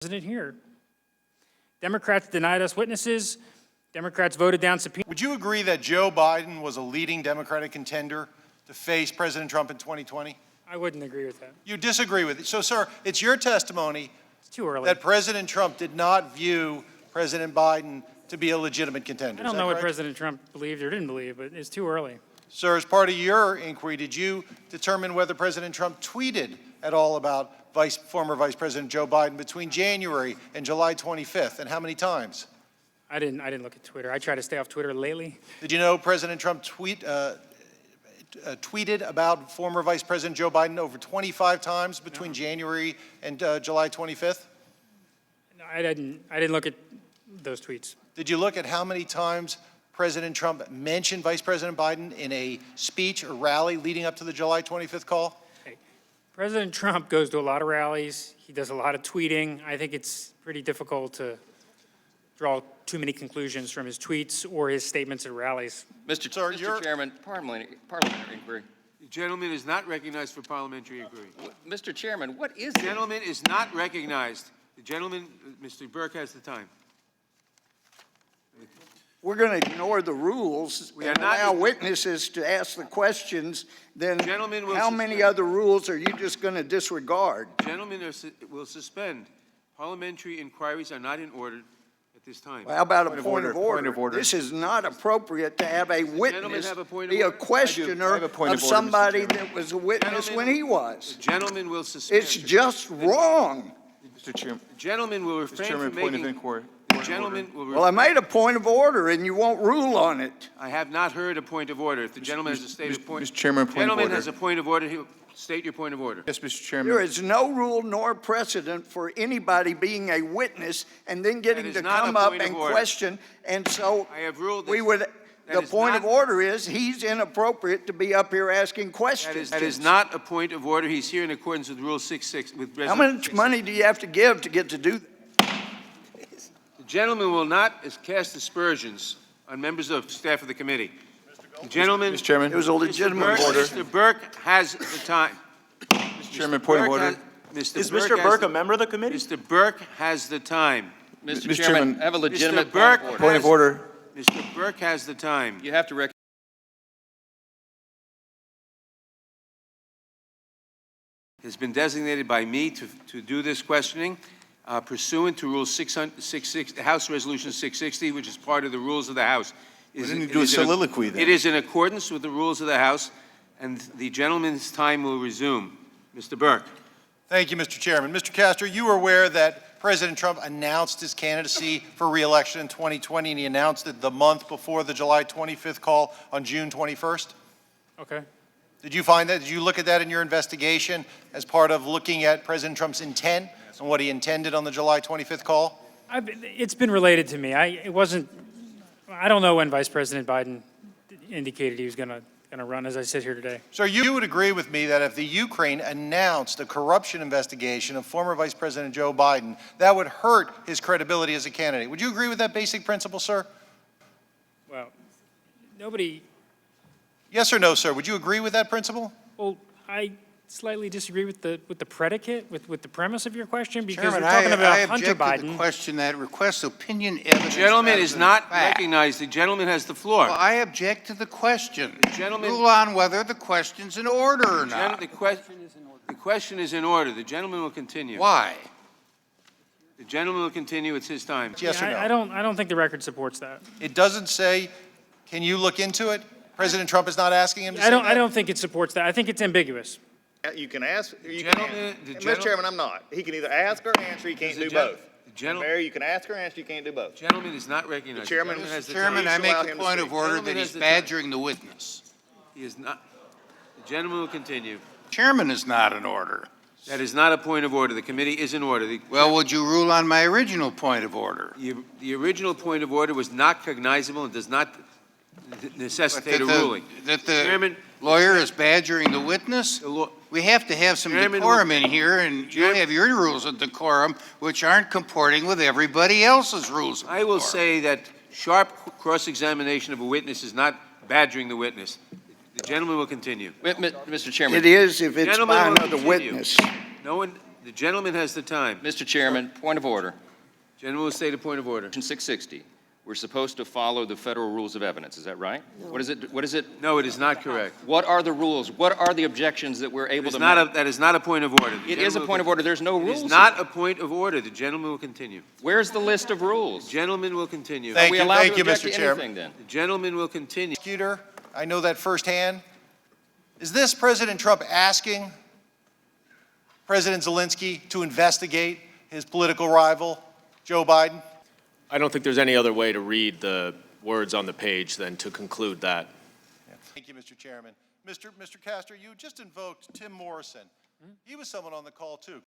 President here. Democrats denied us witnesses. Democrats voted down subpoenas. Would you agree that Joe Biden was a leading Democratic contender to face President Trump in 2020? I wouldn't agree with that. You disagree with it. So, sir, it's your testimony It's too early. that President Trump did not view President Biden to be a legitimate contender. I don't Is that know what correct? President Trump believed or didn't believe, but it's too early. Sir, as part of your inquiry, did you determine whether President Trump tweeted at all about former Vice President Joe Biden between January and July 25th, and how many times? I didn't look at Twitter. I try to stay off Twitter lately. Did you know President Trump tweeted about former Vice President Joe Biden over 25 times between January and July 25th? No, I didn't look at those tweets. Did you look at how many times President Trump mentioned Vice President Biden in a speech or rally leading up to the July 25th call? Hey, President Trump goes to a lot of rallies. He does a lot of tweeting. I think it's pretty difficult to draw too many conclusions from his tweets or his statements at rallies. Sir, Mr. Chairman, parliamentary inquiry. The gentleman is not recognized for parliamentary inquiry. Mr. Chairman, what is The it? gentleman is not recognized. The gentleman, Mr. Burke has the time. We're going to ignore the rules We are and not- allow witnesses to ask the questions, then Gentlemen will how many suspend. other rules are you just going to disregard? Gentlemen will suspend. Parliamentary inquiries are not in order at this time. How about a point of Point of order? order. This is not appropriate to have a witness have a point of be a order? I do. I questioner have a point of of order, Mr. somebody Chairman. that was a witness Gentlemen- when he was. The gentleman will suspend. It's just wrong. Mr. Chairman, The gentleman will Mr. refrain Chairman, from point of making. inquiry. The gentleman will. Well, I made a point of order and you won't rule on it. I have not heard a point of order. If the gentleman has a stated point. Mr. Chairman, point of Gentleman order. has a point of order. He'll state your point of order. Yes, Mr. There Chairman. is no rule nor precedent for anybody being a witness and then getting is to not a come up point of and order. question. And so I have ruled we that- would, that the is point not- of order is he's inappropriate to be up here asking questions. That is not a point of order. He's here in accordance with Rule 66 with How Resolution much 66. money do you have to give to get to do that? The gentleman will not cast aspersions on members of staff of the committee. The gentleman. Mr. Chairman. It was a legitimate order. Mr. Burke has the time. Mr. Chairman, point of order. Is Mr. Burke a member of the committee? Mr. Burke has the time. Mr. Mr. Chairman, Chairman, I have a legitimate Mr. Burke point of order. Point of order. Mr. Burke has the time. You have to recognize. Has been designated by me to do this questioning pursuant to Rule 660, House Resolution 660, which is part of the rules of the House. Why didn't you do a soliloquy then? It is in accordance with the rules of the House, and the gentleman's time will resume. Mr. Burke. Thank you, Mr. Chairman. Mr. Castor, you were aware that President Trump announced his candidacy for re-election in 2020, and he announced it the month before the July 25th call on June 21st? Okay. Did you find that? Did you look at that in your investigation as part of looking at President Trump's intent and what he intended on the July 25th call? It's been related to me. I don't know when Vice President Biden indicated he was going to run, as I sit here today. So you would agree with me that if the Ukraine announced a corruption investigation of former Vice President Joe Biden, that would hurt his credibility as a candidate. Would you agree with that basic principle, sir? Well, nobody. Yes or no, sir? Would you agree with that principle? Well, I slightly disagree with the predicate, with the premise of your question, because Chairman, you're talking I about Hunter object to the Biden. question that requests opinion evidence. The gentleman rather is than not fact. recognized. The gentleman has the floor. Well, I object to the question. The gentleman- Rule on whether the question's in order or not. The question is in order. The gentleman will continue. Why? The gentleman will continue. It's his time. Yes or no? I don't think the record supports that. It doesn't say, can you look into it? President Trump is not asking him to say I that? don't think it supports that. I think it's ambiguous. You can ask, or you Gentleman- can't. the And gentle- Mr. Chairman, I'm not. He can either ask or answer, he can't The do gen- both. the gentle- Mayor, you can ask or answer, you can't do both. Gentleman is not recognized. The chairman- Gentleman has the Chairman, time. I make allow a him to point of speak. order Gentleman that has he's the time. badgering the witness. He is not. The gentleman will continue. Chairman is not in order. That is not a point of order. The committee is in order. Well, would you rule on my original point of order? The original point of order was not cognizable and does not necessitate a That the- ruling. That the Chairman, lawyer is badgering the witness? the law- We have to have some Chairman, decorum in here, and you Chairman- have your rules of decorum, which aren't comporting with everybody else's rules of decorum. I will say that sharp cross-examination of a witness is not badgering the witness. The gentleman will continue. Mr. Chairman. It is if it's Gentleman by will another continue. witness. No one, The gentleman has the time. Mr. Chairman, point of order. Gentleman will state a point of order. Section 660, we're supposed to follow the federal rules of evidence, is that right? What is it? No, it is not correct. What are the rules? What are the objections that we're able to make? That is not a point of order. It is a point of order. There's no It rules. is not a point of order. The gentleman will continue. Where's the list of rules? The gentleman will continue. Thank Are we you. allowed Thank to you, object Mr. to Chairman. anything then? The gentleman will continue. Prosecutor, I know that firsthand. Is this President Trump asking President Zelensky to investigate his political rival, Joe Biden? I don't think there's any other way to read the words on the page than to conclude that. Thank you, Mr. Chairman. Mr. Castor, you just invoked Tim Morrison. He was someone on the call, too.